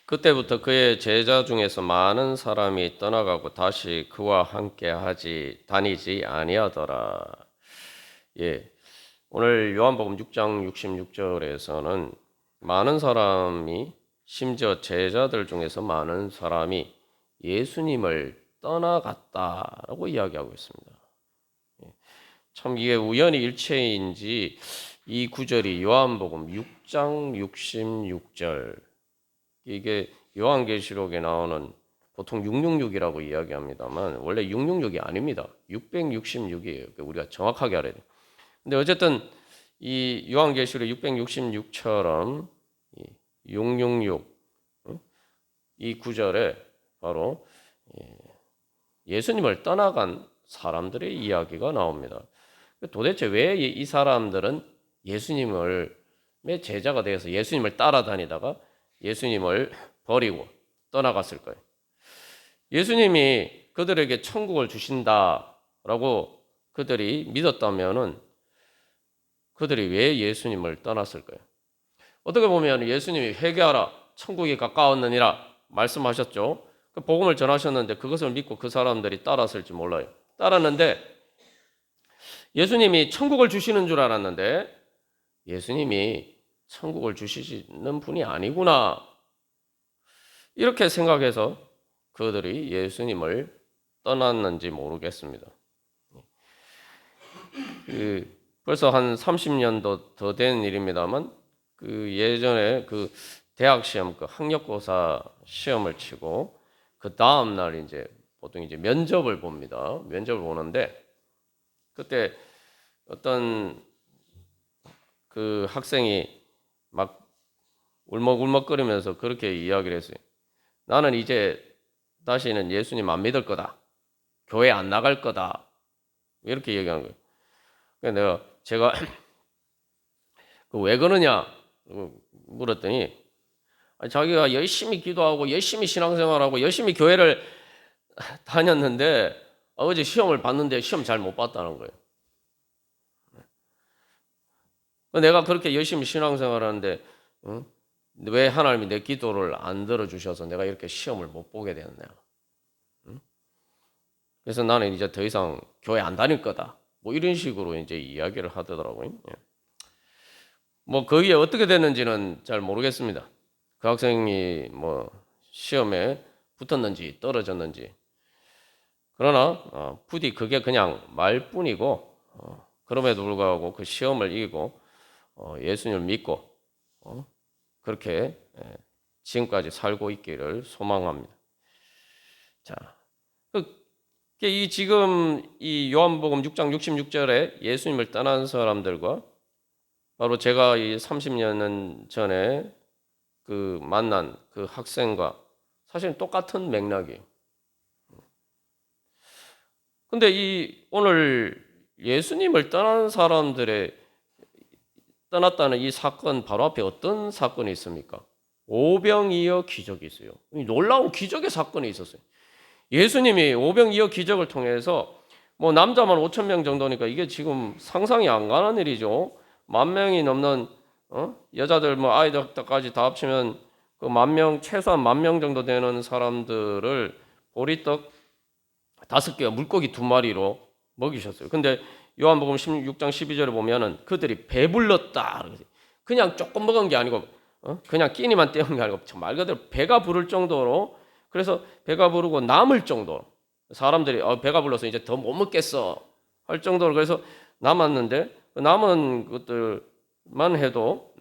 그때부터 그의 제자 중에서 많은 사람이 떠나가고 다시 그와 함께 다니지 아니하더라. 예. 오늘 요한복음 6장 66절에서는 많은 사람이, 심지어 제자들 중에서 많은 사람이 예수님을 떠나갔다라고 이야기하고 있습니다. 참 이게 우연히 일체인지 이 구절이 요한복음 6장 66절, 이게 요한계시록에 나오는, 보통 666이라고 이야기합니다만 원래 666이 아닙니다. 666이에요. 우리가 정확하게 알아야 돼요. 근데 어쨌든 이 요한계시록 666처럼 666, 이 구절에 바로 예수님을 떠나간 사람들의 이야기가 나옵니다. 도대체 왜 이 사람들은 예수님을 제자가 되어서 예수님을 따라다니다가 예수님을 버리고 떠나갔을까요? 예수님이 그들에게 천국을 주신다라고 그들이 믿었다면은 그들이 왜 예수님을 떠났을까요? 어떻게 보면 예수님이 회개하라, 천국이 가까웠느니라 말씀하셨죠. 그 복음을 전하셨는데 그것을 믿고 그 사람들이 따랐을지 몰라요. 따랐는데 예수님이 천국을 주시는 줄 알았는데 예수님이 천국을 주시는 분이 아니구나, 이렇게 생각해서 그들이 예수님을 떠났는지 모르겠습니다. 벌써 한 30년도 더 된 일입니다만 예전에 대학 시험, 학력고사 시험을 치고 그 다음 날 이제 보통 이제 면접을 봅니다. 면접을 보는데 그때 어떤 학생이 막 울먹울먹거리면서 그렇게 이야기를 했어요. 나는 이제 다시는 예수님 안 믿을 거다. 교회 안 나갈 거다. 이렇게 얘기하는 거예요. 그래서 제가 왜 그러냐 물었더니 자기가 열심히 기도하고 열심히 신앙생활하고 열심히 교회를 다녔는데 어제 시험을 봤는데 시험 잘 못 봤다는 거예요. 내가 그렇게 열심히 신앙생활하는데 왜 하나님이 내 기도를 안 들어주셔서 내가 이렇게 시험을 못 보게 되었냐. 그래서 나는 이제 더 이상 교회 안 다닐 거다. 뭐 이런 식으로 이제 이야기를 하더라고요. 뭐 거기에 어떻게 됐는지는 잘 모르겠습니다. 그 학생이 뭐 시험에 붙었는지 떨어졌는지. 그러나 부디 그게 그냥 말뿐이고 그럼에도 불구하고 그 시험을 이기고 예수님을 믿고 그렇게 지금까지 살고 있기를 소망합니다. 자, 지금 이 요한복음 6장 66절에 예수님을 떠난 사람들과 바로 제가 이 30년 전에 만난 그 학생과 사실 똑같은 맥락이에요. 근데 오늘 예수님을 떠난 사람들의 떠났다는 이 사건 바로 앞에 어떤 사건이 있습니까? 오병이어 기적이 있어요. 놀라운 기적의 사건이 있었어요. 예수님이 오병이어 기적을 통해서 뭐 남자만 5천 명 정도니까 이게 지금 상상이 안 가는 일이죠. 10,000명이 넘는 여자들 뭐 아이들까지 다 합치면 최소한 10,000명 정도 되는 사람들을 보리떡 5개와 물고기 2마리로 먹이셨어요. 근데 요한복음 16장 12절에 보면은 그들이 배불렀다. 그냥 조금 먹은 게 아니고 그냥 끼니만 때운 게 아니고 말 그대로 배가 부를 정도로, 그래서 배가 부르고 남을 정도로 사람들이 배가 불러서 이제 더 못 먹겠어 할 정도로 그래서 남았는데 남은 것들만 해도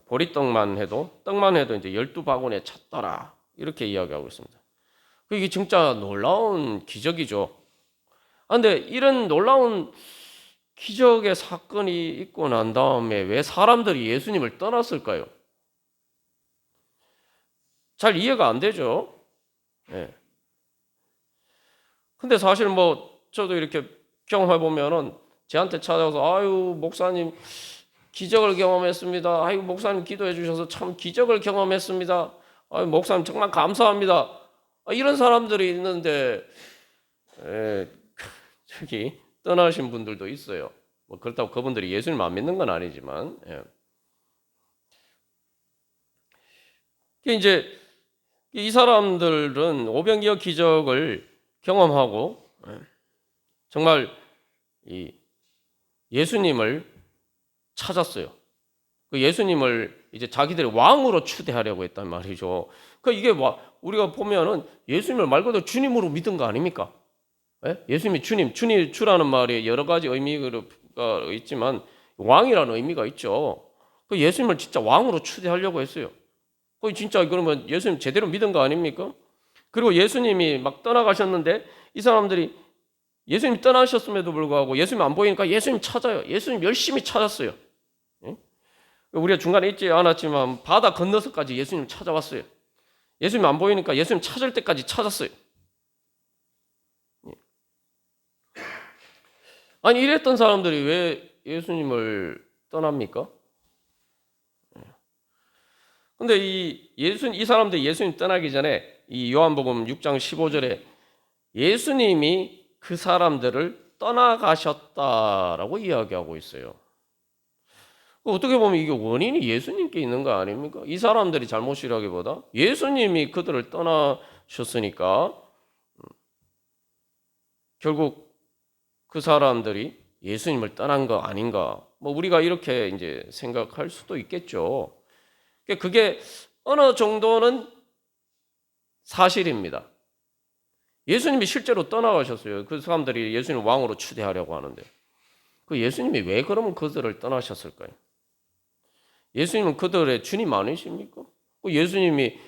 보리떡만 해도 떡만 해도 이제 12바구니에 찼더라, 이렇게 이야기하고 있습니다. 이게 진짜 놀라운 기적이죠. 그런데 이런 놀라운 기적의 사건이 있고 난 다음에 왜 사람들이 예수님을 떠났을까요? 잘 이해가 안 되죠. 네. 근데 사실 저도 이렇게 경험해 보면은 저한테 찾아와서 아유 목사님 기적을 경험했습니다. 아유 목사님 기도해 주셔서 참 기적을 경험했습니다. 아유 목사님 정말 감사합니다. 이런 사람들이 있는데 저기 떠나신 분들도 있어요. 뭐 그렇다고 그분들이 예수님 안 믿는 건 아니지만 이제 이 사람들은 오병이어 기적을 경험하고 정말 이 예수님을 찾았어요. 그 예수님을 이제 자기들의 왕으로 추대하려고 했단 말이죠. 그 이게 우리가 보면은 예수님을 말 그대로 주님으로 믿은 거 아닙니까? 예? 예수님이 주라는 말이 여러 가지 의미가 있지만 왕이라는 의미가 있죠. 그 예수님을 진짜 왕으로 추대하려고 했어요. 그 진짜 그러면 예수님 제대로 믿은 거 아닙니까? 그리고 예수님이 막 떠나가셨는데 이 사람들이 예수님 떠나셨음에도 불구하고 예수님 안 보이니까 예수님 찾아요. 예수님 열심히 찾았어요. 예? 우리가 중간에 있지 않았지만 바다 건너서까지 예수님 찾아왔어요. 예수님 안 보이니까 예수님 찾을 때까지 찾았어요. 아니 이랬던 사람들이 왜 예수님을 떠납니까? 근데 이 사람들이 예수님 떠나기 전에 이 요한복음 6장 15절에 예수님이 그 사람들을 떠나가셨다라고 이야기하고 있어요. 어떻게 보면 이게 원인이 예수님께 있는 거 아닙니까? 이 사람들이 잘못이라기보다 예수님이 그들을 떠나셨으니까 결국 그 사람들이 예수님을 떠난 거 아닌가? 뭐 우리가 이렇게 이제 생각할 수도 있겠죠. 그게 어느 정도는 사실입니다. 예수님이 실제로 떠나가셨어요. 그 사람들이 예수님 왕으로 추대하려고 하는데 그 예수님이 왜 그러면 그들을 떠나셨을까요? 예수님은 그들의 주님 아니십니까? 예수님이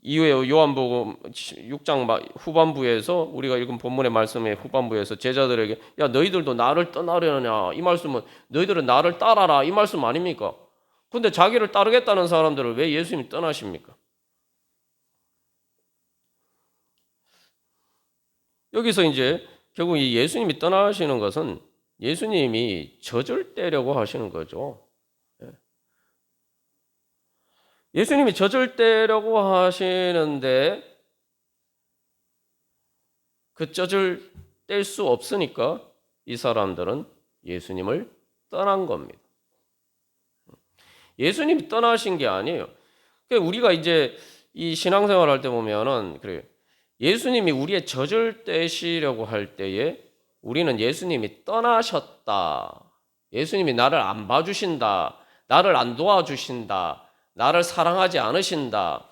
이후에 요한복음 6장 후반부에서 우리가 읽은 본문의 말씀의 후반부에서 제자들에게 야 너희들도 나를 떠나려느냐 이 말씀은 너희들은 나를 따라라 이 말씀 아닙니까? 근데 자기를 따르겠다는 사람들을 왜 예수님이 떠나십니까? 여기서 이제 결국 이 예수님이 떠나시는 것은 예수님이 젖을 떼려고 하시는 거죠. 예수님이 젖을 떼려고 하시는데 그 젖을 뗄 수 없으니까 이 사람들은 예수님을 떠난 겁니다. 예수님이 떠나신 게 아니에요. 우리가 이제 이 신앙생활 할 때 보면은 그래요. 예수님이 우리의 젖을 떼시려고 할 때에 우리는 예수님이 떠나셨다. 예수님이 나를 안 봐주신다. 나를 안 도와주신다. 나를 사랑하지 않으신다.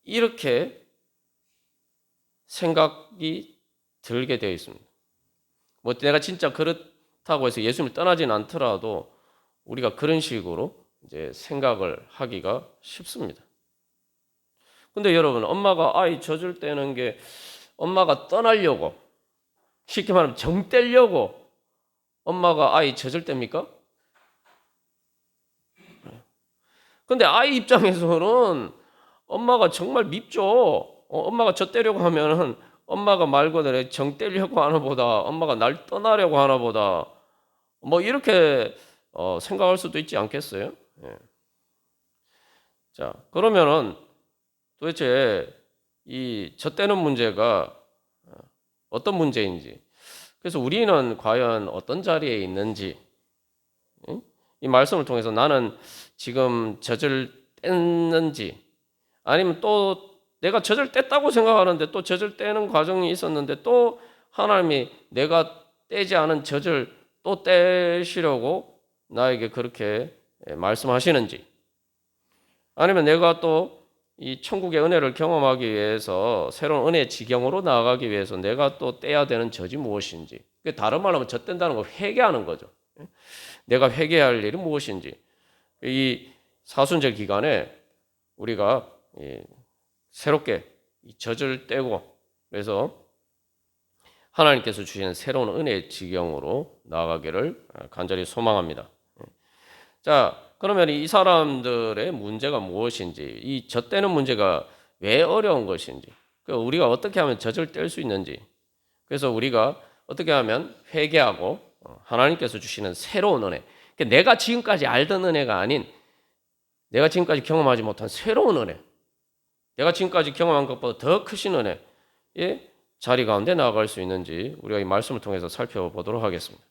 이렇게 생각이 들게 되어 있습니다. 뭐 내가 진짜 그렇다고 해서 예수님을 떠나진 않더라도 우리가 그런 식으로 이제 생각을 하기가 쉽습니다. 근데 여러분, 엄마가 아이 젖을 떼는 게 엄마가 떠나려고, 쉽게 말하면 정 떼려고 엄마가 아이 젖을 뗍니까? 근데 아이 입장에서는 엄마가 정말 밉죠. 엄마가 젖 떼려고 하면은 엄마가 말 그대로 정 떼려고 하나 보다, 엄마가 날 떠나려고 하나 보다, 뭐 이렇게 생각할 수도 있지 않겠어요? 예. 자, 그러면은 도대체 이 젖 떼는 문제가 어떤 문제인지, 그래서 우리는 과연 어떤 자리에 있는지, 이 말씀을 통해서 나는 지금 젖을 뗐는지, 아니면 또 내가 젖을 뗐다고 생각하는데 또 젖을 떼는 과정이 있었는데 또 하나님이 내가 떼지 않은 젖을 또 떼시려고 나에게 그렇게 말씀하시는지, 아니면 내가 또 이 천국의 은혜를 경험하기 위해서 새로운 은혜의 지경으로 나아가기 위해서 내가 또 떼야 되는 젖이 무엇인지, 다른 말로 하면 젖 뗀다는 걸 회개하는 거죠. 내가 회개해야 할 일이 무엇인지, 이 사순절 기간에 우리가 새롭게 젖을 떼고 그래서 하나님께서 주시는 새로운 은혜의 지경으로 나아가기를 간절히 소망합니다. 자, 그러면 이 사람들의 문제가 무엇인지, 이 젖 떼는 문제가 왜 어려운 것인지, 우리가 어떻게 하면 젖을 뗄 수 있는지, 그래서 우리가 어떻게 하면 회개하고 하나님께서 주시는 새로운 은혜, 내가 지금까지 알던 은혜가 아닌 내가 지금까지 경험하지 못한 새로운 은혜, 내가 지금까지 경험한 것보다 더 크신 은혜의 자리 가운데 나아갈 수 있는지 우리가 이 말씀을 통해서 살펴보도록 하겠습니다.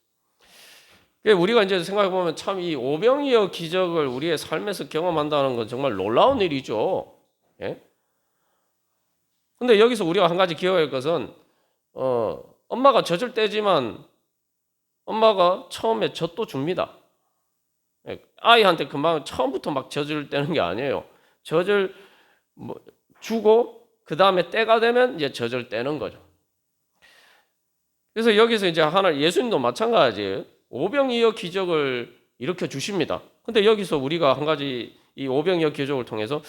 우리가 이제 생각해 보면 참 이 오병이어 기적을 우리의 삶에서 경험한다는 건 정말 놀라운 일이죠. 예? 근데 여기서 우리가 한 가지 기억할 것은 엄마가 젖을 떼지만 엄마가 처음에 젖도 줍니다. 예, 아이한테 금방 처음부터 막 젖을 떼는 게 아니에요. 젖을 뭐 주고 그 다음에 때가 되면 이제 젖을 떼는 거죠. 그래서 여기서 이제 하나 예수님도 마찬가지예요. 오병이어 기적을 일으켜 주십니다. 근데 여기서 우리가 한 가지 이 오병이어 기적을 통해서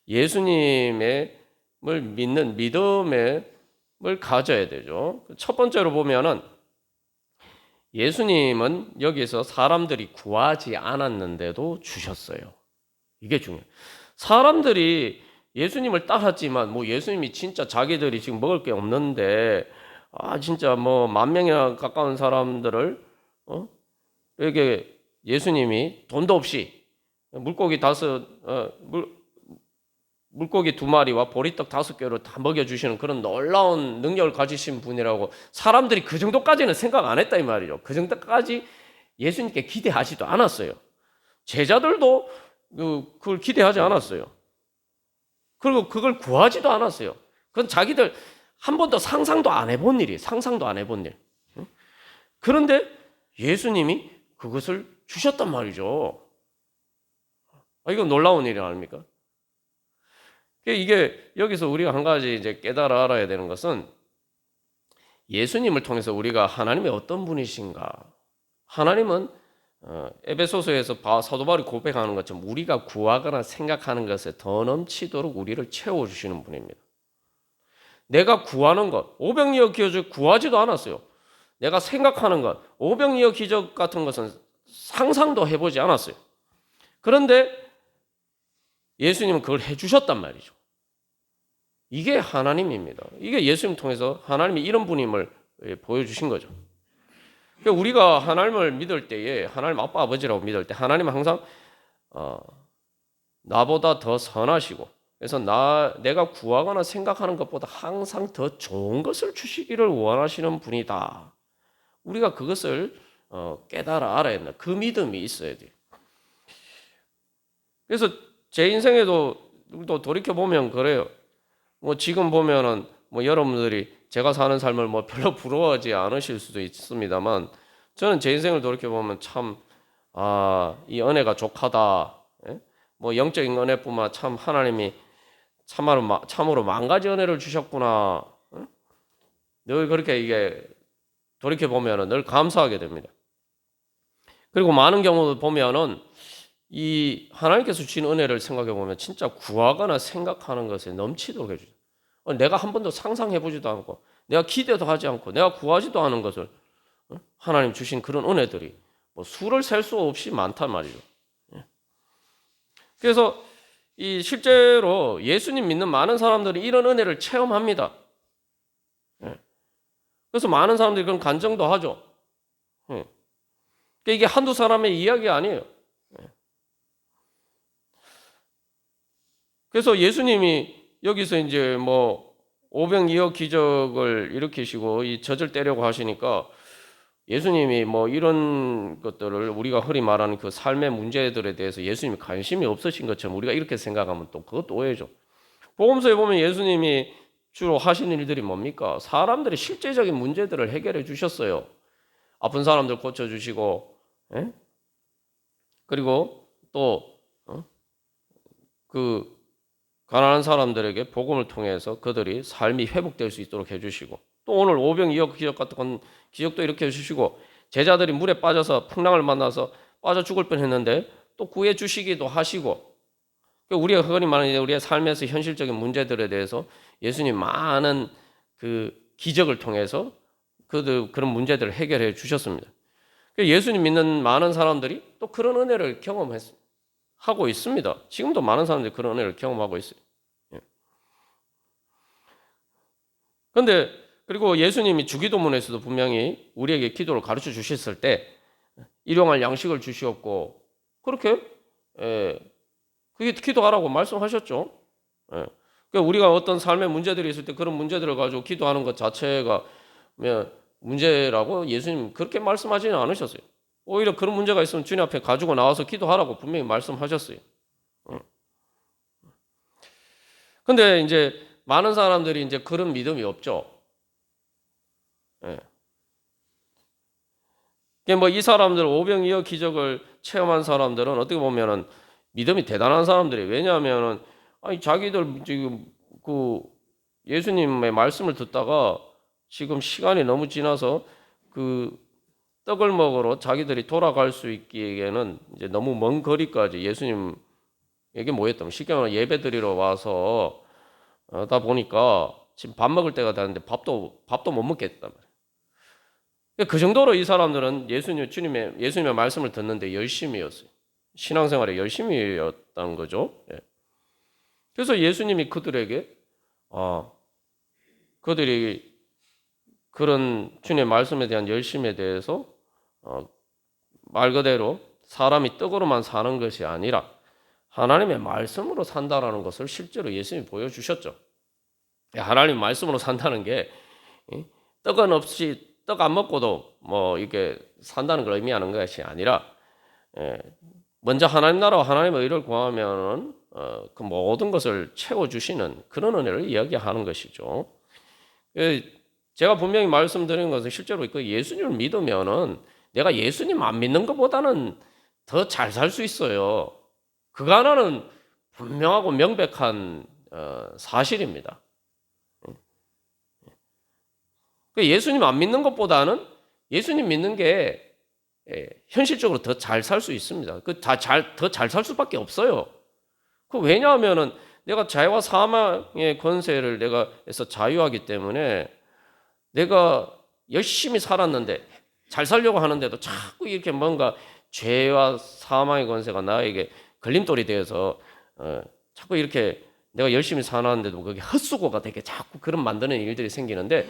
예수님을 믿는 믿음을 가져야 되죠. 첫 번째로 보면은 예수님은 여기서 사람들이 구하지 않았는데도 주셨어요. 이게 중요해요. 사람들이 예수님을 따랐지만 뭐 예수님이 진짜 자기들이 지금 먹을 게 없는데 진짜 뭐 10,000명이나 가까운 사람들을 여기 예수님이 돈도 없이 물고기 2마리와 보리떡 5개로 다 먹여주시는 그런 놀라운 능력을 가지신 분이라고 사람들이 그 정도까지는 생각 안 했다 이 말이죠. 그 정도까지 예수님께 기대하지도 않았어요. 제자들도 그걸 기대하지 않았어요. 그리고 그걸 구하지도 않았어요. 그건 자기들 한 번도 상상도 안 해본 일이에요. 상상도 안 해본 일. 그런데 예수님이 그것을 주셨단 말이죠. 이건 놀라운 일이 아닙니까? 이게 여기서 우리가 한 가지 이제 깨달아 알아야 되는 것은 예수님을 통해서 우리가 하나님의 어떤 분이신가? 하나님은 에베소서에서 사도 바울이 고백하는 것처럼 우리가 구하거나 생각하는 것에 더 넘치도록 우리를 채워주시는 분입니다. 내가 구하는 것, 오병이어 기적 구하지도 않았어요. 내가 생각하는 것, 오병이어 기적 같은 것은 상상도 해보지 않았어요. 그런데 예수님은 그걸 해주셨단 말이죠. 이게 하나님입니다. 이게 예수님 통해서 하나님이 이런 분임을 보여주신 거죠. 우리가 하나님을 믿을 때에 하나님 아빠 아버지라고 믿을 때 하나님은 항상 나보다 더 선하시고 그래서 내가 구하거나 생각하는 것보다 항상 더 좋은 것을 주시기를 원하시는 분이다. 우리가 그것을 깨달아 알아야 된다. 그 믿음이 있어야 돼요. 그래서 제 인생에도 또 돌이켜보면 그래요. 뭐 지금 보면은 뭐 여러분들이 제가 사는 삶을 뭐 별로 부러워하지 않으실 수도 있습니다만 저는 제 인생을 돌이켜보면 참 이 은혜가 족하다. 예? 뭐 영적인 은혜뿐만 참 하나님이 참으로 만가지 은혜를 주셨구나. 예? 늘 그렇게 이게 돌이켜보면은 늘 감사하게 됩니다. 그리고 많은 경우도 보면은 이 하나님께서 주신 은혜를 생각해 보면 진짜 구하거나 생각하는 것에 넘치도록 해주죠. 내가 한 번도 상상해보지도 않고 내가 기대도 하지 않고 내가 구하지도 않은 것을 하나님 주신 그런 은혜들이 뭐 수를 셀 수 없이 많단 말이죠. 그래서 이 실제로 예수님 믿는 많은 사람들이 이런 은혜를 체험합니다. 그래서 많은 사람들이 그런 간증도 하죠. 이게 한두 사람의 이야기 아니에요. 그래서 예수님이 여기서 이제 뭐 오병이어 기적을 일으키시고 이 젖을 떼려고 하시니까 예수님이 뭐 이런 것들을 우리가 흔히 말하는 그 삶의 문제들에 대해서 예수님이 관심이 없으신 것처럼 우리가 이렇게 생각하면 또 그것도 오해죠. 복음서에 보면 예수님이 주로 하시는 일들이 뭡니까? 사람들의 실제적인 문제들을 해결해 주셨어요. 아픈 사람들 고쳐주시고, 그리고 또 그 가난한 사람들에게 복음을 통해서 그들이 삶이 회복될 수 있도록 해주시고, 또 오늘 오병이어 기적 같은 기적도 이렇게 해주시고, 제자들이 물에 빠져서 풍랑을 만나서 빠져 죽을 뻔했는데 또 구해 주시기도 하시고, 우리가 흔히 말하는 우리의 삶에서 현실적인 문제들에 대해서 예수님 많은 그 기적을 통해서 그런 문제들을 해결해 주셨습니다. 예수님 믿는 많은 사람들이 또 그런 은혜를 하고 있습니다. 지금도 많은 사람들이 그런 은혜를 경험하고 있어요. 그런데 그리고 예수님이 주기도문에서도 분명히 우리에게 기도를 가르쳐 주셨을 때 일용할 양식을 주시었고 그렇게 그게 기도하라고 말씀하셨죠. 그러니까 우리가 어떤 삶의 문제들이 있을 때 그런 문제들을 가지고 기도하는 것 자체가 문제라고 예수님 그렇게 말씀하지는 않으셨어요. 오히려 그런 문제가 있으면 주님 앞에 가지고 나와서 기도하라고 분명히 말씀하셨어요. 근데 이제 많은 사람들이 이제 그런 믿음이 없죠. 예. 뭐 이 사람들 오병이어 기적을 체험한 사람들은 어떻게 보면은 믿음이 대단한 사람들이 왜냐하면은 아니 자기들 지금 그 예수님의 말씀을 듣다가 지금 시간이 너무 지나서 그 떡을 먹으러 자기들이 돌아갈 수 있기에는 이제 너무 먼 거리까지 예수님에게 모였다면 쉽게 말하면 예배 드리러 와서 다 보니까 지금 밥 먹을 때가 되는데 밥도 못 먹겠단 말이에요. 그 정도로 이 사람들은 예수님의 말씀을 듣는데 열심이었어요. 신앙생활에 열심이었다는 거죠. 예. 그래서 예수님이 그들에게 그들이 그런 주님의 말씀에 대한 열심에 대해서 말 그대로 사람이 떡으로만 사는 것이 아니라 하나님의 말씀으로 산다라는 것을 실제로 예수님이 보여주셨죠. 하나님 말씀으로 산다는 게 떡은 없이 떡 안 먹고도 뭐 이렇게 산다는 걸 의미하는 것이 아니라 먼저 하나님 나라와 하나님의 의를 구하면은 그 모든 것을 채워주시는 그런 은혜를 이야기하는 것이죠. 제가 분명히 말씀드린 것은 실제로 그 예수님을 믿으면은 내가 예수님 안 믿는 것보다는 더 잘 살 수 있어요. 그거 하나는 분명하고 명백한 사실입니다. 예수님 안 믿는 것보다는 예수님 믿는 게 현실적으로 더 잘 살 수 있습니다. 더 잘 살 수밖에 없어요. 왜냐하면은 내가 죄와 사망의 권세를 내가에서 자유하기 때문에 내가 열심히 살았는데 잘 살려고 하는데도 자꾸 이렇게 뭔가 죄와 사망의 권세가 나에게 걸림돌이 되어서 자꾸 이렇게 내가 열심히 살았는데도 그게 헛수고가 되게 자꾸 그런 만드는 일들이 생기는데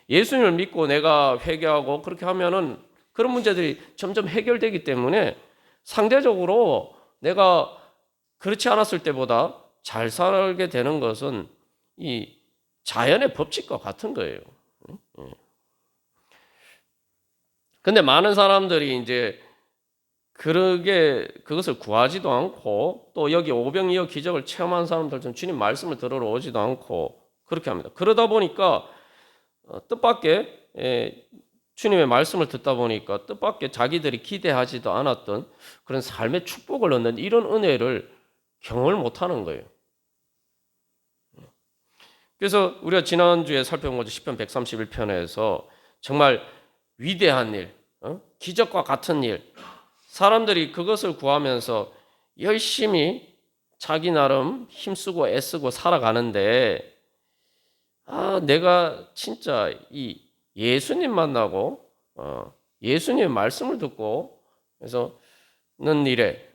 예수님을 믿고 내가 회개하고 그렇게 하면은 그런 문제들이 점점 해결되기 때문에 상대적으로 내가 그렇지 않았을 때보다 잘 살게 되는 것은 이 자연의 법칙과 같은 거예요. 근데 많은 사람들이 이제 그것을 구하지도 않고 또 여기 오병이어 기적을 체험한 사람들은 주님 말씀을 들으러 오지도 않고 그렇게 합니다. 그러다 보니까 뜻밖의 주님의 말씀을 듣다 보니까 뜻밖의 자기들이 기대하지도 않았던 그런 삶의 축복을 얻는 이런 은혜를 경험을 못하는 거예요. 그래서 우리가 지난주에 살펴본 거죠. 시편 131편에서 정말 위대한 일, 기적과 같은 일, 사람들이 그것을 구하면서 열심히 자기 나름 힘쓰고 애쓰고 살아가는데 내가 진짜 이 예수님 만나고 예수님의 말씀을 듣고 그래서는 일에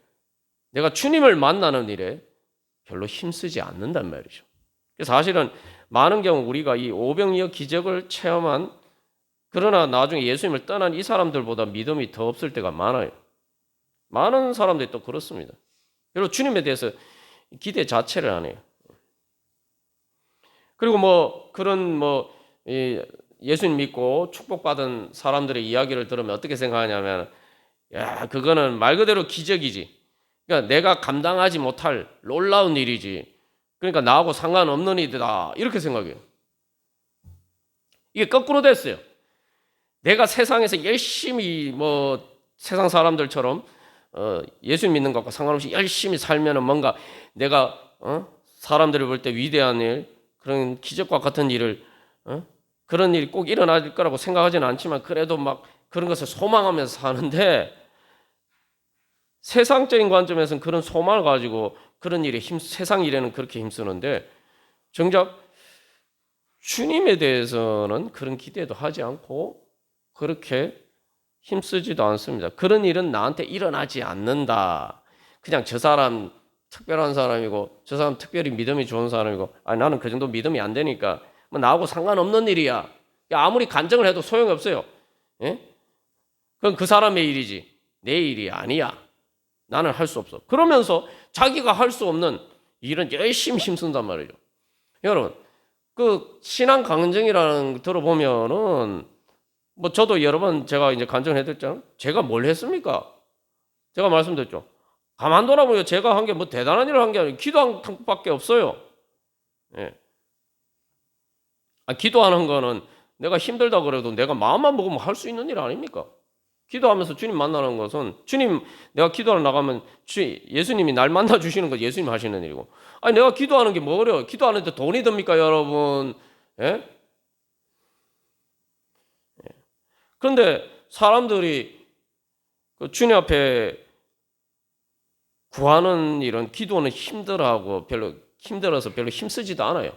내가 주님을 만나는 일에 별로 힘쓰지 않는단 말이죠. 그래서 사실은 많은 경우 우리가 이 오병이어 기적을 체험한 그러나 나중에 예수님을 떠난 이 사람들보다 믿음이 더 없을 때가 많아요. 많은 사람들이 또 그렇습니다. 그리고 주님에 대해서 기대 자체를 안 해요. 그리고 예수님 믿고 축복받은 사람들의 이야기를 들으면 어떻게 생각하냐면, 야, 그거는 말 그대로 기적이지. 그러니까 내가 감당하지 못할 놀라운 일이지. 그러니까 나하고 상관없는 일이다. 이렇게 생각해요. 이게 거꾸로 됐어요. 내가 세상에서 열심히 세상 사람들처럼 예수님 믿는 것과 상관없이 열심히 살면은 뭔가 내가 사람들을 볼 때 위대한 일, 그런 기적과 같은 일을 그런 일이 꼭 일어날 거라고 생각하지는 않지만 그래도 막 그런 것을 소망하면서 사는데 세상적인 관점에서는 그런 소망을 가지고 그런 일에 세상 일에는 그렇게 힘쓰는데 정작 주님에 대해서는 그런 기대도 하지 않고 그렇게 힘쓰지도 않습니다. 그런 일은 나한테 일어나지 않는다. 그냥 저 사람 특별한 사람이고 저 사람 특별히 믿음이 좋은 사람이고 나는 그 정도 믿음이 안 되니까 나하고 상관없는 일이야. 아무리 간증을 해도 소용이 없어요. 예? 그건 그 사람의 일이지 내 일이 아니야. 나는 할 수 없어. 그러면서 자기가 할 수 없는 일은 열심히 힘쓴단 말이죠. 여러분 그 신앙 강증이라는 거 들어보면은 뭐 저도 여러 번 제가 이제 간증해드렸잖아요. 제가 뭘 했습니까? 제가 말씀드렸죠. 가만 돌아보면 제가 한 게 뭐 대단한 일을 한 게 아니고 기도한 것밖에 없어요. 예. 기도하는 거는 내가 힘들다 그래도 내가 마음만 먹으면 할 수 있는 일 아닙니까? 기도하면서 주님 만나는 것은 주님 내가 기도하러 나가면 예수님이 날 만나 주시는 거 예수님 하시는 일이고 아니 내가 기도하는 게 뭐 어려워? 기도하는데 돈이 듭니까 여러분? 예? 그런데 사람들이 그 주님 앞에 구하는 일은 기도는 힘들어하고 별로 힘들어서 별로 힘쓰지도 않아요.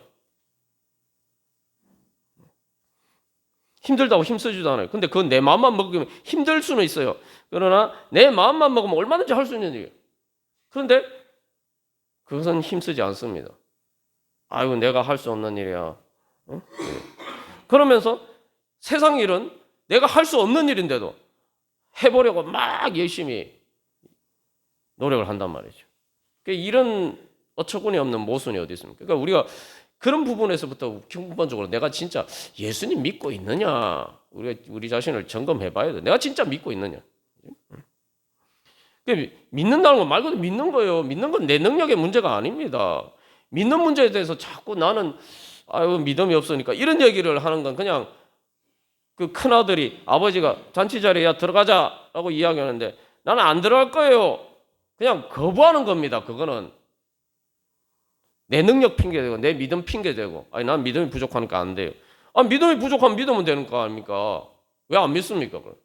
힘들다고 힘쓰지도 않아요. 근데 그건 내 마음만 먹으면 힘들 수는 있어요. 그러나 내 마음만 먹으면 얼마든지 할 수 있는 일이에요. 그런데 그것은 힘쓰지 않습니다. 아이고 내가 할 수 없는 일이야. 응? 그러면서 세상 일은 내가 할 수 없는 일인데도 해보려고 막 열심히 노력을 한단 말이죠. 이런 어처구니 없는 모순이 어디 있습니까? 그러니까 우리가 그런 부분에서부터 근본적으로 내가 진짜 예수님 믿고 있느냐 우리 자신을 점검해봐야 돼. 내가 진짜 믿고 있느냐. 믿는다는 건 말 그대로 믿는 거예요. 믿는 건 내 능력의 문제가 아닙니다. 믿는 문제에 대해서 자꾸 나는 믿음이 없으니까 이런 얘기를 하는 건 그냥 그 큰아들이 아버지가 잔치 자리에 들어가자라고 이야기하는데 나는 안 들어갈 거예요. 그냥 거부하는 겁니다. 그거는 내 능력 핑계대고 내 믿음 핑계대고 난 믿음이 부족하니까 안 돼요. 믿음이 부족하면 믿으면 되는 거 아닙니까? 왜 안 믿습니까? 그럼?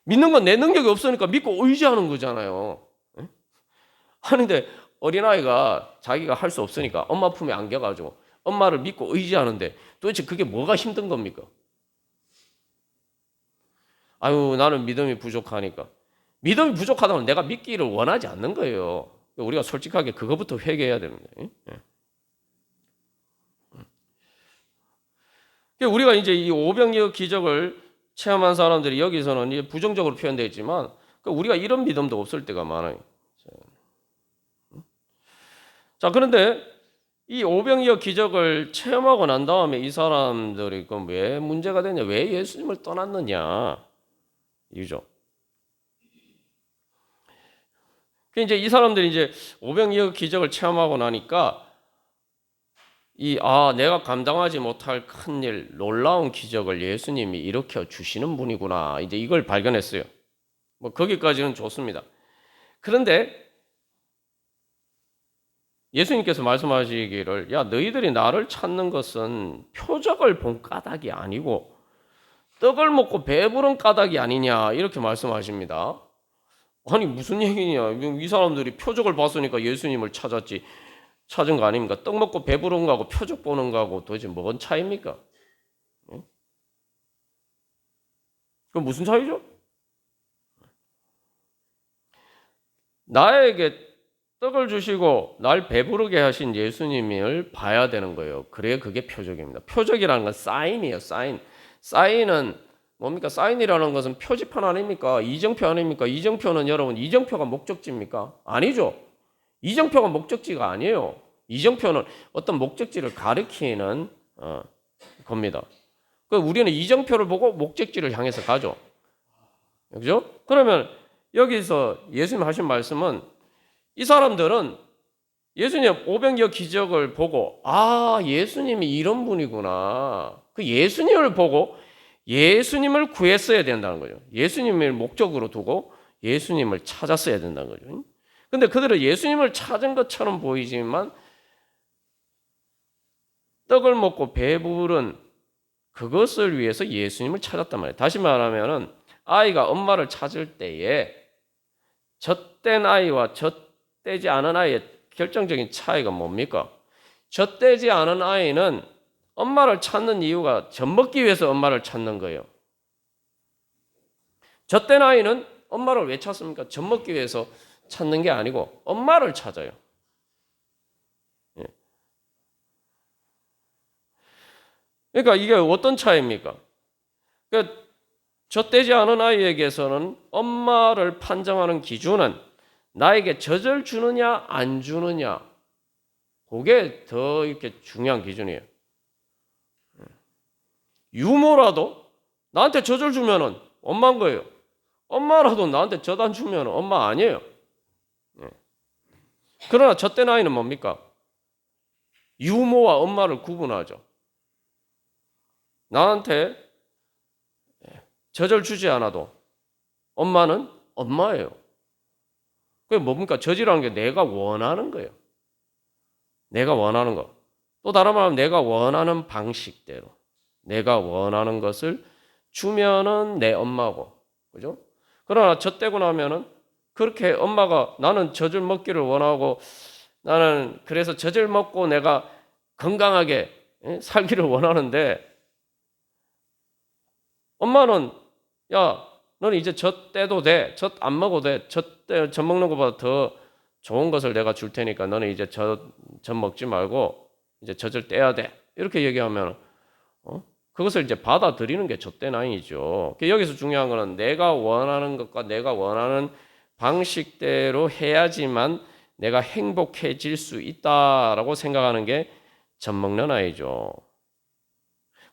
믿는 건 내 능력이 없으니까 믿고 의지하는 거잖아요. 하는데 어린아이가 자기가 할 수 없으니까 엄마 품에 안겨가지고 엄마를 믿고 의지하는데 도대체 그게 뭐가 힘든 겁니까? 나는 믿음이 부족하니까. 믿음이 부족하다면 내가 믿기를 원하지 않는 거예요. 우리가 솔직하게 그거부터 회개해야 됩니다. 우리가 이제 이 오병이어 기적을 체험한 사람들이 여기서는 부정적으로 표현되어 있지만 우리가 이런 믿음도 없을 때가 많아요. 자, 그런데 이 오병이어 기적을 체험하고 난 다음에 이 사람들이 그럼 왜 문제가 되냐? 왜 예수님을 떠났느냐? 이죠. 이제 이 사람들이 이제 오병이어 기적을 체험하고 나니까 내가 감당하지 못할 큰일, 놀라운 기적을 예수님이 일으켜 주시는 분이구나. 이제 이걸 발견했어요. 뭐 거기까지는 좋습니다. 그런데 예수님께서 말씀하시기를 너희들이 나를 찾는 것은 표적을 본 까닭이 아니고 떡을 먹고 배부른 까닭이 아니냐 이렇게 말씀하십니다. 아니 무슨 얘기냐? 이 사람들이 표적을 봤으니까 예수님을 찾은 거 아닙니까? 떡 먹고 배부른 거하고 표적 보는 거하고 도대체 뭔 차이입니까? 그럼 무슨 차이죠? 나에게 떡을 주시고 날 배부르게 하신 예수님을 봐야 되는 거예요. 그래야 그게 표적입니다. 표적이라는 건 사인이에요. 사인은 뭡니까? 사인이라는 것은 표지판 아닙니까? 이정표 아닙니까? 이정표는 여러분 이정표가 목적지입니까? 아니죠. 이정표가 목적지가 아니에요. 이정표는 어떤 목적지를 가리키는 겁니다. 우리는 이정표를 보고 목적지를 향해서 가죠. 그죠? 그러면 여기서 예수님 하신 말씀은 이 사람들은 예수님 오병이어 기적을 보고 예수님이 이런 분이구나. 그 예수님을 보고 예수님을 구했어야 된다는 거죠. 예수님을 목적으로 두고 예수님을 찾았어야 된다는 거죠. 근데 그들은 예수님을 찾은 것처럼 보이지만 떡을 먹고 배부른 그것을 위해서 예수님을 찾았단 말이에요. 다시 말하면 아이가 엄마를 찾을 때에 젖된 아이와 젖되지 않은 아이의 결정적인 차이가 뭡니까? 젖되지 않은 아이는 엄마를 찾는 이유가 젖 먹기 위해서 엄마를 찾는 거예요. 젖된 아이는 엄마를 왜 찾습니까? 젖 먹기 위해서 찾는 게 아니고 엄마를 찾아요. 그러니까 이게 어떤 차이입니까? 그러니까 젖되지 않은 아이에게서는 엄마를 판정하는 기준은 나에게 젖을 주느냐 안 주느냐 그게 더 이렇게 중요한 기준이에요. 유모라도 나한테 젖을 주면은 엄마인 거예요. 엄마라도 나한테 젖 안 주면 엄마 아니에요. 예. 그러나 젖된 아이는 뭡니까? 유모와 엄마를 구분하죠. 나한테 젖을 주지 않아도 엄마는 엄마예요. 그게 뭡니까? 젖이라는 게 내가 원하는 거예요. 내가 원하는 거. 또 다른 말하면 내가 원하는 방식대로 내가 원하는 것을 주면은 내 엄마고. 그죠? 그러나 젖되고 나면은 그렇게 엄마가 나는 젖을 먹기를 원하고 나는 그래서 젖을 먹고 내가 건강하게 살기를 원하는데 엄마는 야 너는 이제 젖 떼도 돼. 젖 안 먹어도 돼. 젖 먹는 것보다 더 좋은 것을 내가 줄 테니까 너는 이제 젖 먹지 말고 이제 젖을 떼야 돼. 이렇게 얘기하면 그것을 이제 받아들이는 게 젖된 아이죠. 여기서 중요한 거는 내가 원하는 것과 내가 원하는 방식대로 해야지만 내가 행복해질 수 있다라고 생각하는 게 젖 먹는 아이죠.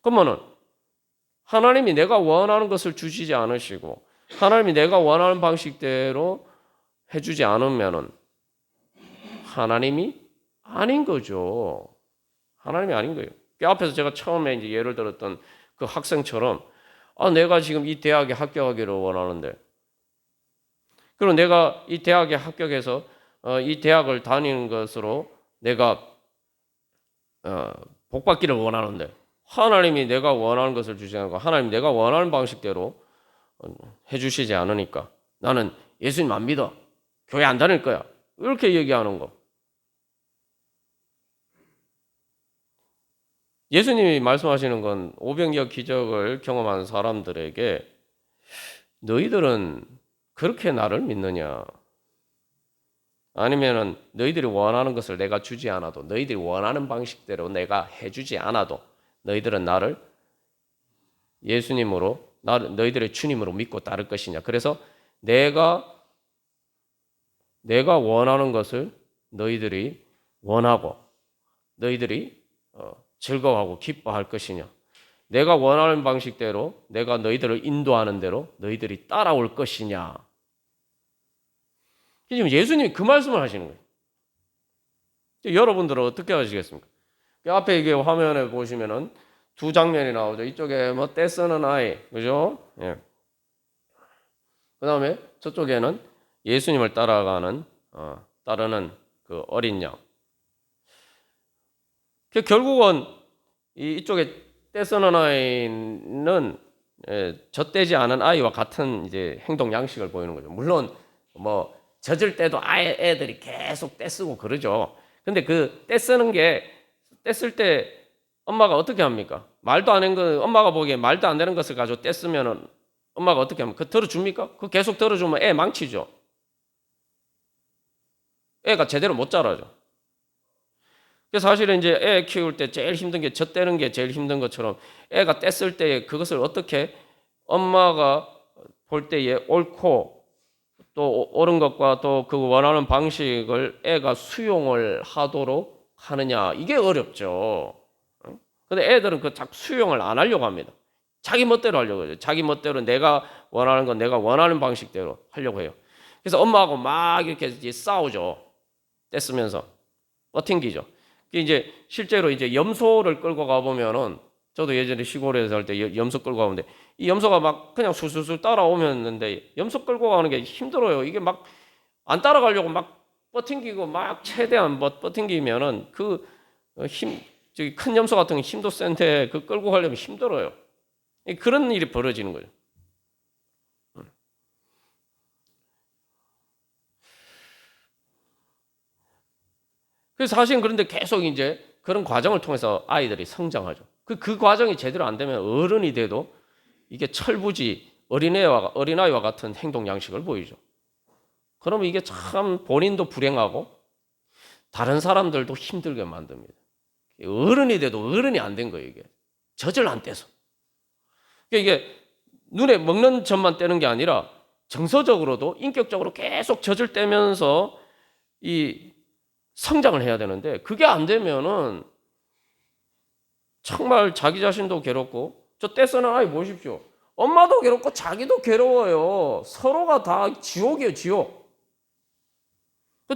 그러면은 하나님이 내가 원하는 것을 주시지 않으시고 하나님이 내가 원하는 방식대로 해주지 않으면은 하나님이 아닌 거죠. 하나님이 아닌 거예요. 그 앞에서 제가 처음에 이제 예를 들었던 그 학생처럼 내가 지금 이 대학에 합격하기를 원하는데 그리고 내가 이 대학에 합격해서 이 대학을 다니는 것으로 내가 복받기를 원하는데 하나님이 내가 원하는 것을 주지 않고 하나님 내가 원하는 방식대로 해주시지 않으니까 나는 예수님 안 믿어. 교회 안 다닐 거야. 이렇게 얘기하는 거. 예수님이 말씀하시는 건 오병이어 기적을 경험한 사람들에게 너희들은 그렇게 나를 믿느냐? 아니면은 너희들이 원하는 것을 내가 주지 않아도 너희들이 원하는 방식대로 내가 해주지 않아도 너희들은 나를 예수님으로 너희들의 주님으로 믿고 따를 것이냐? 그래서 내가 원하는 것을 너희들이 원하고 너희들이 즐거워하고 기뻐할 것이냐? 내가 원하는 방식대로 내가 너희들을 인도하는 대로 너희들이 따라올 것이냐? 지금 예수님이 그 말씀을 하시는 거예요. 여러분들은 어떻게 하시겠습니까? 앞에 이게 화면에 보시면은 두 장면이 나오죠. 이쪽에 뭐 떼쓰는 아이, 그죠? 예. 그 다음에 저쪽에는 예수님을 따르는 그 어린 양. 결국은 이쪽에 떼쓰는 아이는 젖되지 않은 아이와 같은 이제 행동 양식을 보이는 거죠. 물론 뭐 젖을 때도 애들이 계속 떼쓰고 그러죠. 근데 그 떼쓰는 게 떼쓸 때 엄마가 어떻게 합니까? 말도 안 하는 거 엄마가 보기에 말도 안 되는 것을 가지고 떼쓰면은 엄마가 어떻게 합니까? 그 들어줍니까? 그 계속 들어주면 애 망치죠. 애가 제대로 못 자라죠. 그래서 사실은 이제 애 키울 때 제일 힘든 게 젖대는 게 제일 힘든 것처럼 애가 뗐을 때 그것을 어떻게 엄마가 볼 때에 옳고 또 옳은 것과 또 그 원하는 방식을 애가 수용을 하도록 하느냐 이게 어렵죠. 근데 애들은 그 자꾸 수용을 안 하려고 합니다. 자기 멋대로 하려고 해요. 자기 멋대로 내가 원하는 건 내가 원하는 방식대로 하려고 해요. 그래서 엄마하고 막 이렇게 이제 싸우죠. 떼쓰면서 튕기죠. 이제 실제로 이제 염소를 끌고 가 보면은 저도 예전에 시골에서 살 때 염소 끌고 가는데 이 염소가 막 그냥 술술술 따라오면는데 염소 끌고 가는 게 힘들어요. 이게 막 안 따라가려고 막 뻗팅기고 막 최대한 뻗팅기면은 그 저기 큰 염소 같은 게 힘도 센데 그 끌고 가려면 힘들어요. 그런 일이 벌어지는 거죠. 그래서 사실은 그런데 계속 이제 그런 과정을 통해서 아이들이 성장하죠. 그 과정이 제대로 안 되면 어른이 돼도 이게 철부지 어린아이와 같은 행동 양식을 보이죠. 그러면 이게 참 본인도 불행하고 다른 사람들도 힘들게 만듭니다. 어른이 돼도 어른이 안 된 거예요, 이게. 젖을 안 떼서. 이게 눈에 먹는 젖만 떼는 게 아니라 정서적으로도 인격적으로 계속 젖을 떼면서 이 성장을 해야 되는데 그게 안 되면은 정말 자기 자신도 괴롭고 저 떼쓰는 아이 보십시오. 엄마도 괴롭고 자기도 괴로워요. 서로가 다 지옥이에요, 지옥.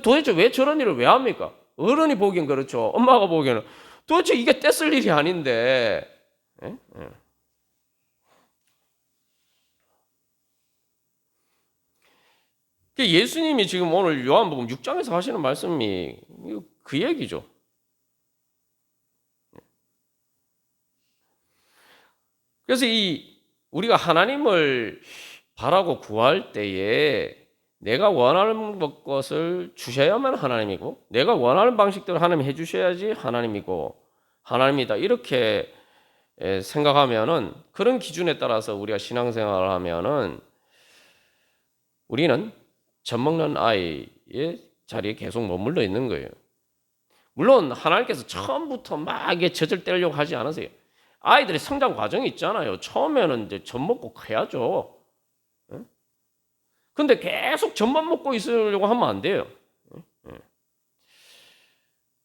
도대체 왜 저런 일을 왜 합니까? 어른이 보기엔 그렇죠. 엄마가 보기에는 도대체 이게 떼쓸 일이 아닌데. 예? 예. 예수님이 지금 오늘 요한복음 6장에서 하시는 말씀이 그 얘기죠. 그래서 우리가 하나님을 바라고 구할 때에 내가 원하는 것을 주셔야만 하나님이고, 내가 원하는 방식대로 하나님 해주셔야지 하나님이고 하나님이다, 이렇게 생각하면은, 그런 기준에 따라서 우리가 신앙생활을 하면은 우리는 젖먹는 아이의 자리에 계속 머물러 있는 거예요. 물론 하나님께서 처음부터 막 이게 젖을 떼려고 하지 않으세요. 아이들의 성장 과정이 있잖아요. 처음에는 이제 젖 먹고 커야죠. 근데 계속 젖만 먹고 있으려고 하면 안 돼요.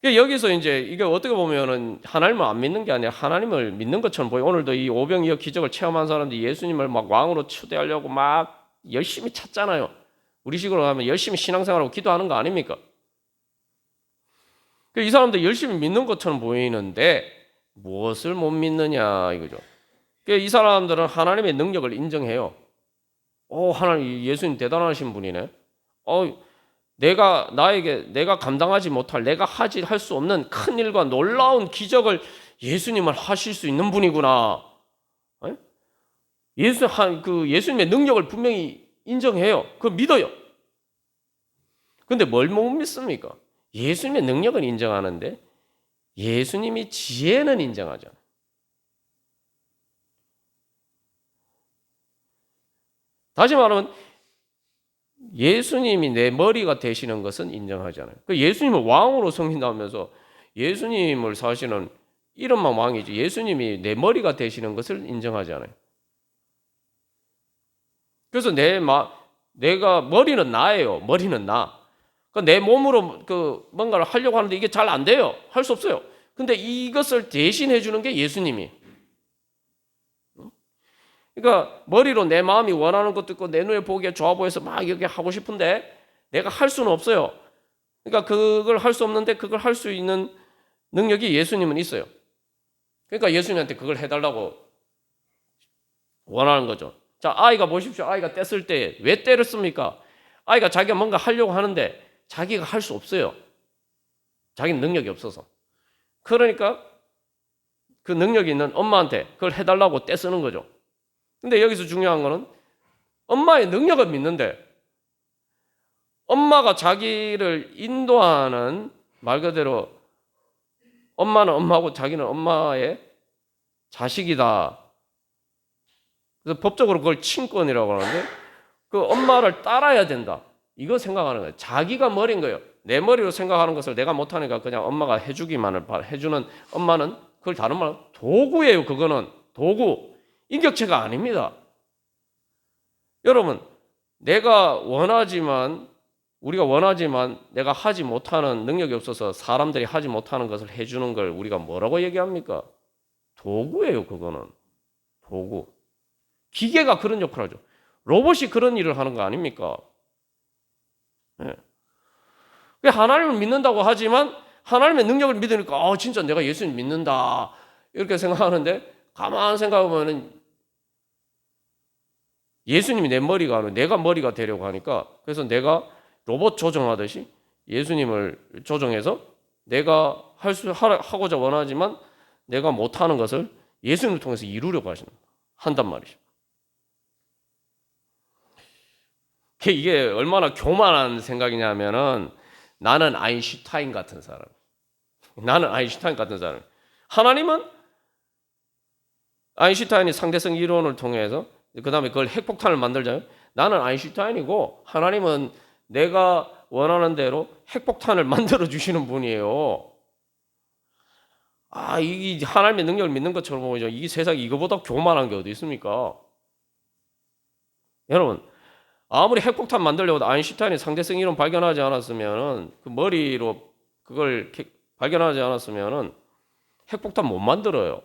여기서 이제 이게 어떻게 보면은 하나님을 안 믿는 게 아니라 하나님을 믿는 것처럼 보여요. 오늘도 이 오병이어 기적을 체험한 사람들이 예수님을 막 왕으로 초대하려고 막 열심히 찾잖아요. 우리 식으로 하면 열심히 신앙생활하고 기도하는 거 아닙니까? 이 사람들 열심히 믿는 것처럼 보이는데 무엇을 못 믿느냐 이거죠. 이 사람들은 하나님의 능력을 인정해요. 하나님, 예수님 대단하신 분이네. 내가 감당하지 못할, 내가 할 수 없는 큰 일과 놀라운 기적을 예수님을 하실 수 있는 분이구나. 예수님의 능력을 분명히 인정해요. 그걸 믿어요. 근데 뭘 못 믿습니까? 예수님의 능력은 인정하는데 예수님이 지혜는 인정하잖아요. 다시 말하면 예수님이 내 머리가 되시는 것은 인정하잖아요. 예수님을 왕으로 섬긴다면서 예수님을 사실은 이름만 왕이지 예수님이 내 머리가 되시는 것을 인정하잖아요. 그래서 내가 머리는 나예요. 머리는 나. 내 몸으로 뭔가를 하려고 하는데 이게 잘 안 돼요. 할 수 없어요. 근데 이것을 대신해 주는 게 예수님이. 그러니까 머리로 내 마음이 원하는 것도 있고 내 눈에 보기에 좋아 보여서 막 이렇게 하고 싶은데 내가 할 수는 없어요. 그러니까 그걸 할 수 없는데 그걸 할 수 있는 능력이 예수님은 있어요. 그러니까 예수님한테 그걸 해달라고 원하는 거죠. 자, 아이가 보십시오. 아이가 뗐을 때 왜 때렸습니까? 아이가 자기가 뭔가 하려고 하는데 자기가 할 수 없어요. 자기는 능력이 없어서. 그러니까 그 능력이 있는 엄마한테 그걸 해달라고 떼쓰는 거죠. 근데 여기서 중요한 거는 엄마의 능력을 믿는데 엄마가 자기를 인도하는, 말 그대로 엄마는 엄마고 자기는 엄마의 자식이다. 그래서 법적으로 그걸 친권이라고 하는데 그 엄마를 따라야 된다. 이거 생각하는 거예요. 자기가 머리인 거예요. 내 머리로 생각하는 것을 내가 못하니까 그냥 엄마가 해주기만을 해주는 엄마는 그걸 다른 말로 도구예요. 그거는 도구. 인격체가 아닙니다. 여러분, 우리가 원하지만 내가 하지 못하는 능력이 없어서 사람들이 하지 못하는 것을 해주는 걸 우리가 뭐라고 얘기합니까? 도구예요. 그거는 도구. 기계가 그런 역할을 하죠. 로봇이 그런 일을 하는 거 아닙니까? 네. 하나님을 믿는다고 하지만 하나님의 능력을 믿으니까 진짜 내가 예수님 믿는다 이렇게 생각하는데 가만 생각하면 예수님이 내 머리가 아니고 내가 머리가 되려고 하니까, 그래서 내가 로봇 조정하듯이 예수님을 조정해서 내가 하고자 원하지만 내가 못하는 것을 예수님을 통해서 이루려고 한단 말이죠. 이게 얼마나 교만한 생각이냐면은 나는 아인슈타인 같은 사람. 하나님은 아인슈타인이 상대성 이론을 통해서 그 다음에 그걸 핵폭탄을 만들잖아요. 나는 아인슈타인이고 하나님은 내가 원하는 대로 핵폭탄을 만들어 주시는 분이에요. 이 하나님의 능력을 믿는 것처럼 보이죠. 이 세상에 이거보다 교만한 게 어디 있습니까? 여러분, 아무리 핵폭탄 만들려고 아인슈타인이 상대성 이론 발견하지 않았으면은 그 머리로 그걸 발견하지 않았으면은 핵폭탄 못 만들어요.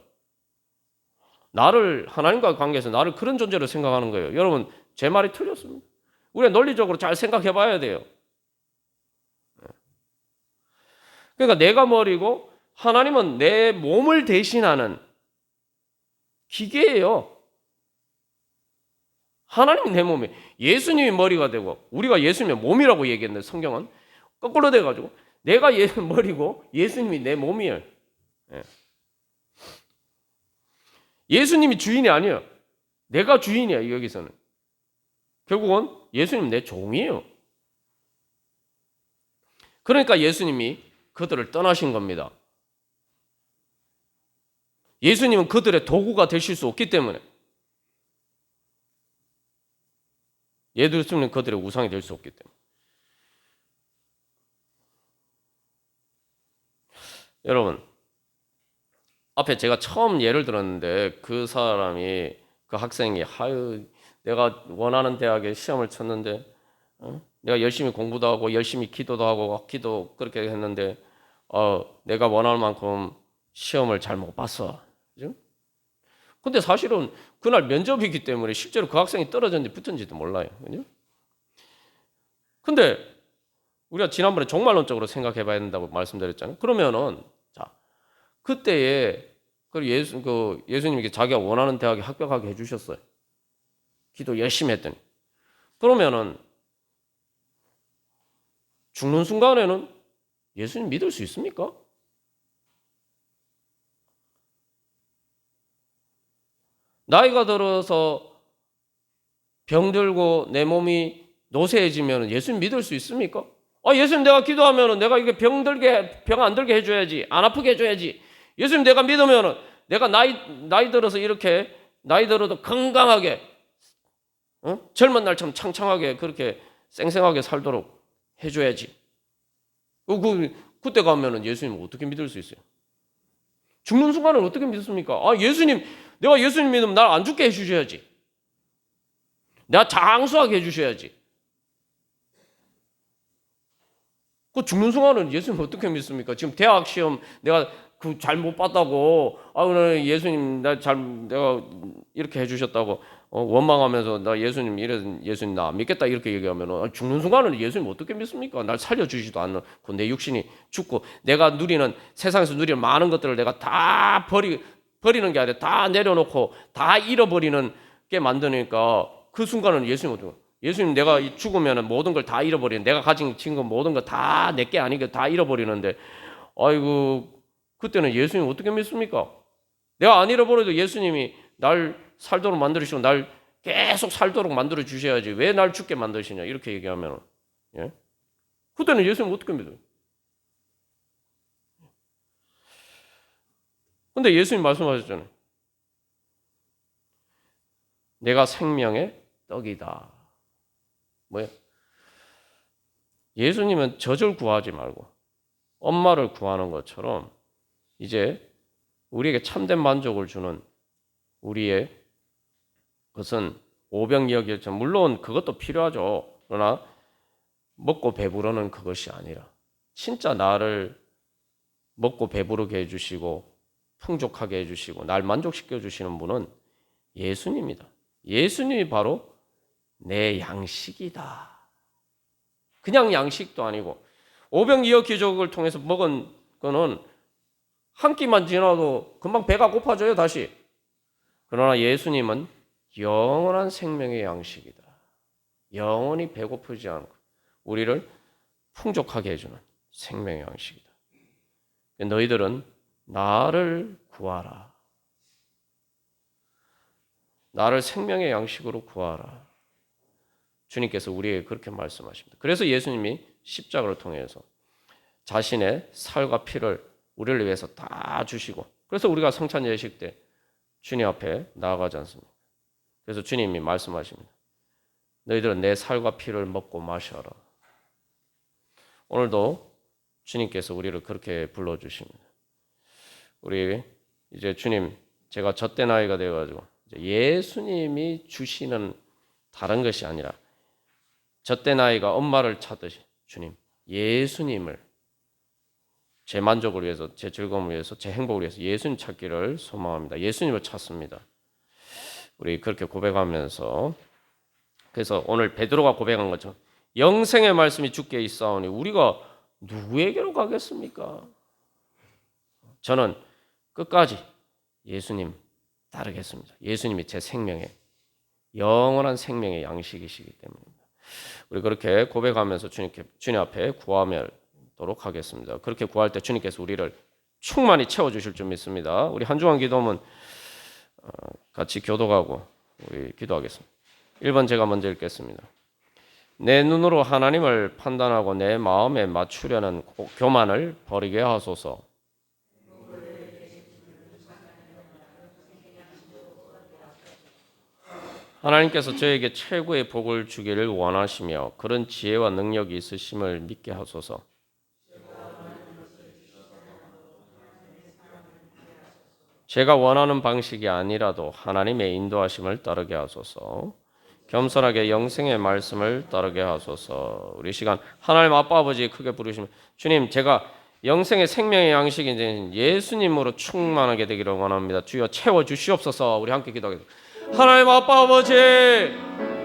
나를 하나님과의 관계에서 나를 그런 존재로 생각하는 거예요. 여러분 제 말이 틀렸습니다. 우리가 논리적으로 잘 생각해 봐야 돼요. 그러니까 내가 머리고 하나님은 내 몸을 대신하는 기계예요. 하나님이 내 몸에 예수님이 머리가 되고 우리가 예수님의 몸이라고 얘기했는데 성경은 거꾸로 돼가지고 내가 머리고 예수님이 내 몸이에요. 예수님이 주인이 아니에요. 내가 주인이야 여기서는. 결국은 예수님 내 종이에요. 그러니까 예수님이 그들을 떠나신 겁니다. 예수님은 그들의 도구가 되실 수 없기 때문에 예수님은 그들의 우상이 될 수 없기 때문에. 여러분 앞에 제가 처음 예를 들었는데 그 사람이 그 학생이 내가 원하는 대학에 시험을 쳤는데 내가 열심히 공부도 하고 열심히 기도도 하고 기도 그렇게 했는데 내가 원하는 만큼 시험을 잘 못 봤어. 그죠? 근데 사실은 그날 면접이기 때문에 실제로 그 학생이 떨어졌는지 붙은지도 몰라요. 그죠? 근데 우리가 지난번에 종말론적으로 생각해 봐야 된다고 말씀드렸잖아요. 그러면은 자, 그때에 예수님이 자기가 원하는 대학에 합격하게 해주셨어요. 기도 열심히 했더니. 그러면은 죽는 순간에는 예수님 믿을 수 있습니까? 나이가 들어서 병들고 내 몸이 노쇠해지면 예수님 믿을 수 있습니까? 예수님 내가 기도하면 내가 이게 병 안 들게 해줘야지. 안 아프게 해줘야지. 예수님 내가 믿으면 내가 나이 들어서 이렇게 나이 들어도 건강하게 젊은 날처럼 창창하게 그렇게 쌩쌩하게 살도록 해줘야지. 그때 가면 예수님 어떻게 믿을 수 있어요? 죽는 순간을 어떻게 믿습니까? 내가 예수님 믿으면 날 안 죽게 해주셔야지. 내가 장수하게 해주셔야지. 그 죽는 순간은 예수님 어떻게 믿습니까? 지금 대학 시험 내가 잘 못 봤다고, 예수님 내가 이렇게 해주셨다고 원망하면서 나 예수님 나 안 믿겠다 이렇게 얘기하면 죽는 순간은 예수님 어떻게 믿습니까? 날 살려주지도 않고 내 육신이 죽고 내가 세상에서 누리는 많은 것들을 내가 다 버리는 게 아니라 다 내려놓고 다 잃어버리는 게 만드니까 그 순간은 예수님 내가 죽으면 모든 걸 다 잃어버리는, 내가 가진 건 모든 거 다 내게 아니게 다 잃어버리는데 그때는 예수님 어떻게 믿습니까? 내가 안 잃어버려도 예수님이 날 살도록 만들으시고 날 계속 살도록 만들어 주셔야지 왜 날 죽게 만드시냐 이렇게 얘기하면 그때는 예수님 어떻게 믿어요? 근데 예수님 말씀하셨잖아요. 내가 생명의 떡이다. 뭐예요? 예수님은 젖을 구하지 말고 엄마를 구하는 것처럼 이제 우리에게 참된 만족을 주는 우리의 것은 오병이어겠죠. 물론 그것도 필요하죠. 그러나 먹고 배부르는 그것이 아니라 진짜 나를 먹고 배부르게 해주시고 풍족하게 해주시고 날 만족시켜 주시는 분은 예수님이다. 예수님이 바로 내 양식이다. 그냥 양식도 아니고 오병이어 기적을 통해서 먹은 거는 한 끼만 지나도 금방 배가 고파져요 다시. 그러나 예수님은 영원한 생명의 양식이다. 영원히 배고프지 않고 우리를 풍족하게 해주는 생명의 양식이다. 너희들은 나를 구하라. 나를 생명의 양식으로 구하라. 주님께서 우리에게 그렇게 말씀하십니다. 그래서 예수님이 십자가를 통해서 자신의 살과 피를 우리를 위해서 다 주시고 그래서 우리가 성찬 예식 때 주님 앞에 나아가지 않습니까? 그래서 주님이 말씀하십니다. 너희들은 내 살과 피를 먹고 마셔라. 오늘도 주님께서 우리를 그렇게 불러주십니다. 우리 이제 주님 제가 젖된 아이가 되어가지고 예수님이 주시는 다른 것이 아니라 젖된 아이가 엄마를 찾듯이 주님 예수님을 제 만족을 위해서 제 즐거움을 위해서 제 행복을 위해서 예수님 찾기를 소망합니다. 예수님을 찾습니다. 우리 그렇게 고백하면서 그래서 오늘 베드로가 고백한 것처럼 영생의 말씀이 주께 있사오니 우리가 누구에게로 가겠습니까? 저는 끝까지 예수님 따르겠습니다. 예수님이 제 생명의 영원한 생명의 양식이시기 때문입니다. 우리 그렇게 고백하면서 주님 앞에 구하도록 하겠습니다. 그렇게 구할 때 주님께서 우리를 충만히 채워주실 줄 믿습니다. 우리 한 주간 기도문 같이 교독하고 우리 기도하겠습니다. 1번 제가 먼저 읽겠습니다. 내 눈으로 하나님을 판단하고 내 마음에 맞추려는 교만을 버리게 하소서. 하나님께서 저에게 최고의 복을 주기를 원하시며 그런 지혜와 능력이 있으심을 믿게 하소서. 제가 원하는 방식이 아니라도 하나님의 인도하심을 따르게 하소서. 겸손하게 영생의 말씀을 따르게 하소서. 우리 시간 하나님 아빠 아버지 크게 부르시면 주님 제가 영생의 생명의 양식인 예수님으로 충만하게 되기를 원합니다. 주여 채워 주시옵소서. 우리 함께 기도하겠습니다. 하나님 아빠 아버지